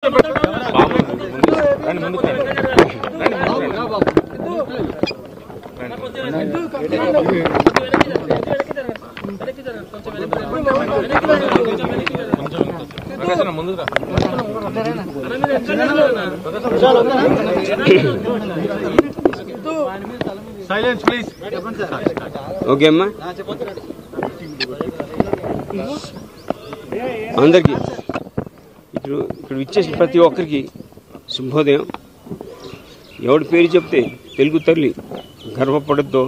Silence, please. Okay అమ్మా, అందరికీ ఇక్కడ ఇచ్చేసిన ప్రతి ఒక్కరికి శుభోదయం. ఎవడి పేరు చెప్తే తెలుగు తల్లి గర్వపడద్దో,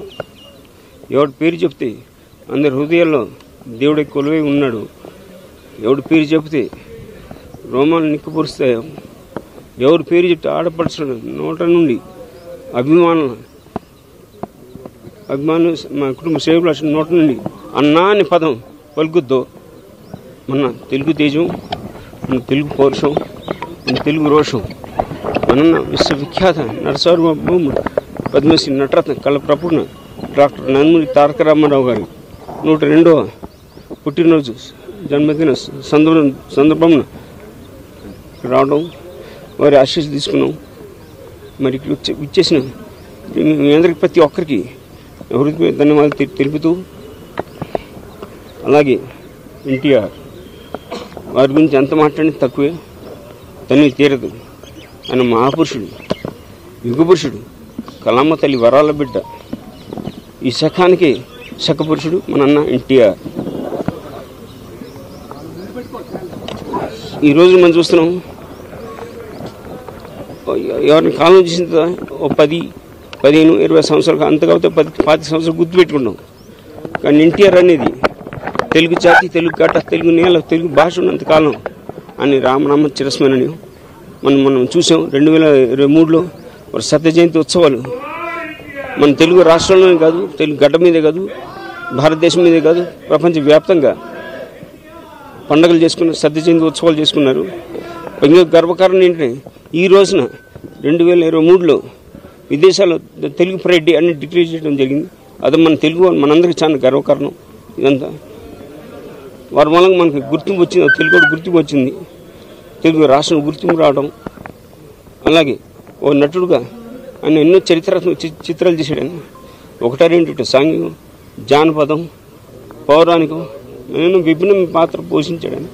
ఎవడి పేరు చెప్తే అందరి హృదయాల్లో దేవుడి కొలువై ఉన్నాడు, ఎవడి పేరు చెప్తే రోమాలు నిక్కుపరుస్తాయో, ఎవరి పేరు చెప్తే ఆడపడుచుడు నోట నుండి అభిమానం మా కుటుంబ సేవల నోట నుండి అన్నా అనే పదం పలుకుద్దో మన తెలుగు తేజం, మన తెలుగు పౌరుషం, మన తెలుగు రోషం. మన విశ్వవిఖ్యాత నరసార్వభౌముడు పద్మశ్రీ నటరత్న కళప్రపూర్ణ డాక్టర్ నందమూరి తారక రామారావు గారి 102వ పుట్టినరోజు జన్మదిన సందర్భంలో రావడం, వారి ఆశీస్సు తీసుకున్నాం. మరి ఇక్కడ ఇచ్చేసిన మీ అందరికి ప్రతి ఒక్కరికి హృదయ ధన్యవాదాలు తెలుపుతూ, అలాగే ఎన్టీఆర్ వారి గురించి ఎంత మాట్లాడినా తక్కువే, తన్ని తీరదు. ఆయన మహాపురుషుడు, యుగపురుషుడు, కళామ తల్లి వరాల బిడ్డ, ఈ శకానికి శకపురుషుడు మన అన్న ఎన్టీఆర్. ఈరోజు మనం చూస్తున్నాం, ఎవరిని కాలం చేసిన 10, 15, 20 సంవత్సరాలు అంతకపోతే 10 సంవత్సరాలు గుర్తుపెట్టుకున్నాం. కానీ ఎన్టీఆర్ అనేది తెలుగు జాతి, తెలుగు గడ్డ, తెలుగు నేల, తెలుగు భాష ఉన్నంతకాలం అని రామనామ చిరస్మరణి మనం చూసాం. 2023లో శత జయంతి ఉత్సవాలు మన తెలుగు రాష్ట్రంలోనే కాదు, తెలుగు గడ్డ మీదే కాదు, భారతదేశం మీదే కాదు, ప్రపంచవ్యాప్తంగా పండుగలు చేసుకున్నారు, శత జయంతి ఉత్సవాలు చేసుకున్నారు. ఇంకా గర్వకారణం ఏంటంటే ఈ రోజున 2023లో విదేశాల్లో తెలుగు ప్రైడ్ డే అని డిక్లేర్ చేయడం జరిగింది. అది మన తెలుగు మనందరికీ చాలా గర్వకారణం. ఇదంతా వారి మూలంగా మనకి గుర్తింపు వచ్చింది, తెలుగు గుర్తింపు వచ్చింది, తెలుగు రాష్ట్రం గుర్తింపు రావడం. అలాగే ఓ నటుడుగా ఆయన ఎన్నో చరిత్రాత్మక చిత్రాలు చేశాడని, 1, 2 సాంఘికం, జానపదం, పౌరాణికం ఎన్నో విభిన్న పాత్ర పోషించాడని.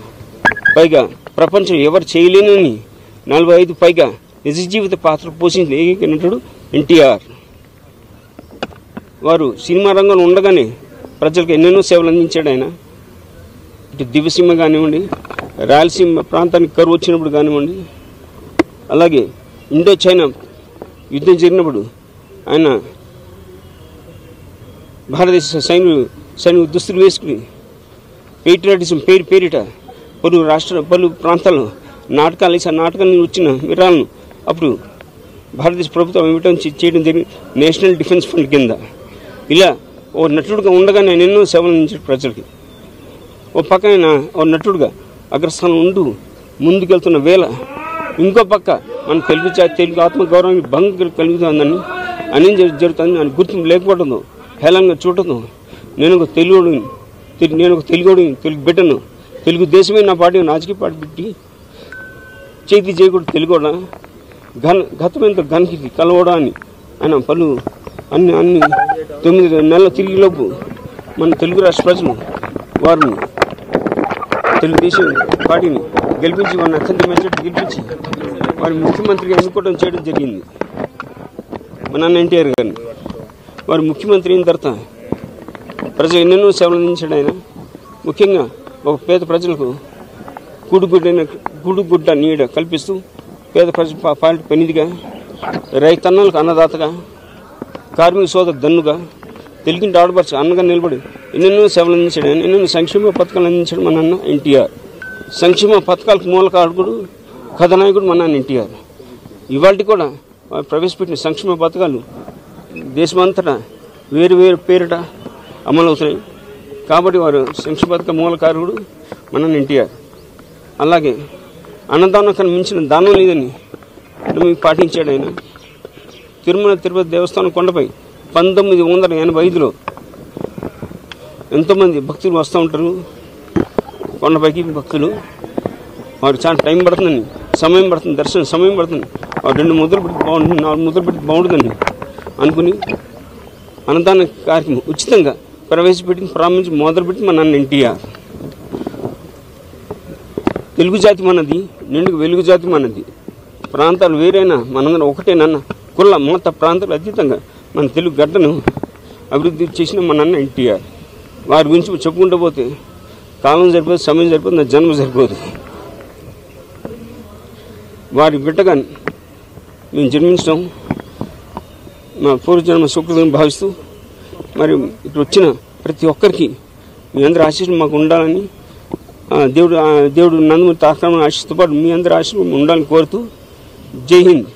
పైగా ప్రపంచం ఎవరు చేయలేనని 45 పైగా నిజ జీవిత పాత్ర పోషించిన ఏకైక నటుడు ఎన్టీఆర్. వారు సినిమా రంగంలో ఉండగానే ప్రజలకు ఎన్నెన్నో సేవలు అందించాడు. ఆయన ఇటు దివ్యసీమ కానివ్వండి, రాయలసీమ ప్రాంతానికి కరువు వచ్చినప్పుడు కానివ్వండి, అలాగే ఇండో చైనా యుద్ధం జరిగినప్పుడు ఆయన భారతదేశ సైనిక దుస్తులు వేసుకుని పేట్రియాటిజం పేరిట పలు ప్రాంతాల్లో నాటకాలు వేసి, ఆ నాటకాల నుంచి వచ్చిన విరాలను అప్పుడు భారతదేశ ప్రభుత్వం ఇవ్వటం చేయడం జరిగింది, నేషనల్ డిఫెన్స్ ఫండ్ కింద. ఇలా ఓ నటుడుగా ఉండగానే ఆయన ఎన్నో సేవలు అందించాడు ప్రజలకి. ఓ పక్కన ఓ నటుడుగా అగ్రస్థానం ఉంటూ ముందుకెళ్తున్న వేళ, ఇంకో పక్క మన తెలుగు జాతి, తెలుగు ఆత్మగౌరవానికి భంగం కలుగుతుందని అని జరుగుతుంది. ఆయన గుర్తింపు లేకపోవడంతో, హేళనగా చూడటం, నేను ఒక తెలుగుడిని, తెలుగు బిడ్డను, తెలుగు దేశమే నా పార్టీ, రాజకీయ పార్టీ పెట్టి చేతి చేయకూడదు తెలుగు గతమెంత ఘనకి కలవడాన్ని ఆయన అన్ని 9 నెలల తిరిగిలోపు మన తెలుగు రాష్ట్ర ప్రజలు వారిని తెలుగుదేశం పార్టీని గెలిపించి, వారిని అత్యంత మెజారిటీ గెలిపించి వారి ముఖ్యమంత్రిగా ఎన్నుకోవడం చేయడం జరిగింది. మన అన్న ఎన్టీఆర్ గారిని వారు ముఖ్యమంత్రి అయిన తర్వాత ప్రజలు ఎన్నెన్నో సేవలు అందించాడు. ఆయన ముఖ్యంగా ఒక పేద ప్రజలకు గుడ్డ నీడ కల్పిస్తూ, పేద ప్రజల పాలిట పెనిదిగా, రైతన్నలకు అన్నదాతగా, కార్మిక సోదర దన్నుగా, తెలుగుంటి ఆడపరచు అన్నగా నిలబడి ఎన్నెన్నో సేవలు అందించాడు. ఎన్నెన్నో సంక్షేమ పథకాలు అందించాడు మన అన్న ఎన్టీఆర్. సంక్షేమ పథకాలకు మూలకారకుడు, కథానాయకుడు మన అన్న ఎన్టీఆర్. ఇవాళ కూడా ప్రవేశపెట్టిన సంక్షేమ పథకాలు దేశమంతటా వేరు పేరిట అమలవుతున్నాయి. కాబట్టి వారు సంక్షేమ పథక మూలకారకుడు మన ఎన్టీఆర్. అలాగే అన్నదానం కన్నా మించిన దానం లేదని పాటించాడు ఆయన. తిరుమల తిరుపతి దేవస్థానం కొండపై 1985లో ఎంతోమంది భక్తులు వస్తూ ఉంటారు కొండపైకి. భక్తులు వారికి చాలా టైం పడుతుందని సమయం పడుతుంది, దర్శనం సమయం పడుతుంది. 2 ముద్రలు పెడితే బాగుంటుంది, 4 ముద్రలు పెడితే బాగుంటుందండి అనుకుని అన్నదాన కార్యక్రమం ఉచితంగా ప్రారంభించి మొదలుపెట్టి మన నాన్న ఎన్టీఆర్. తెలుగు జాతి మనది, నిండుకు వెలుగు జాతి మనది. ప్రాంతాలు వేరైనా మనందరం ఒకటేనన్న కుల మత ప్రాంతాలు అతీతంగా మన తెలుగు గడ్డను అభివృద్ధి చేసిన మన నాన్న ఎన్టీఆర్. వారి గురించి చెప్పుకుంటూ పోతే కాలం సరిపోదు, సమయం సరిపోదు, నా జన్మ సరిపోదు. వారి బిడ్డగా మేము జన్మించడం మా పూర్వజన్మ సుకృతం భావిస్తూ మరి ఇక్కడ వచ్చిన ప్రతి ఒక్కరికి మీ అందరి ఆశీస్సులు మాకు ఉండాలని దేవుడు నందమూరి తారక ఆశీస్సుతో పాటు మీ అందరి ఆశీస్సులు ఉండాలని కోరుతూ జై హింద్.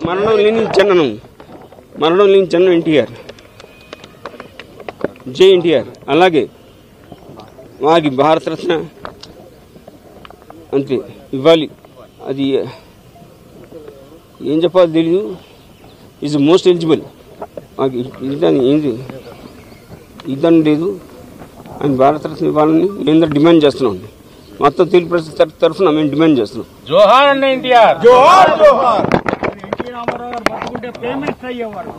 మరణం లేని జన్నం ఎన్టీఆర్. జై ఎన్టీఆర్. అలాగే వారికి భారతరత్న అంతే ఇవ్వాలి. అది ఏం చెప్పాలో తెలీదు. Is most eligible. మాకు ఇదని లేదు. ఆయన భారతరత్న ఇవ్వాలని మేము డిమాండ్ చేస్తున్నాం. మొత్తం తెలుగు ప్రజల తరఫున మేము డిమాండ్ చేస్తున్నాం. జోహార్ అన్న ఎన్టీఆర్. జోహార్ జోహార్. ఎన్టీ రామారావు గారు బతుకుంటే పేమెంట్స్ అయ్యేవారు.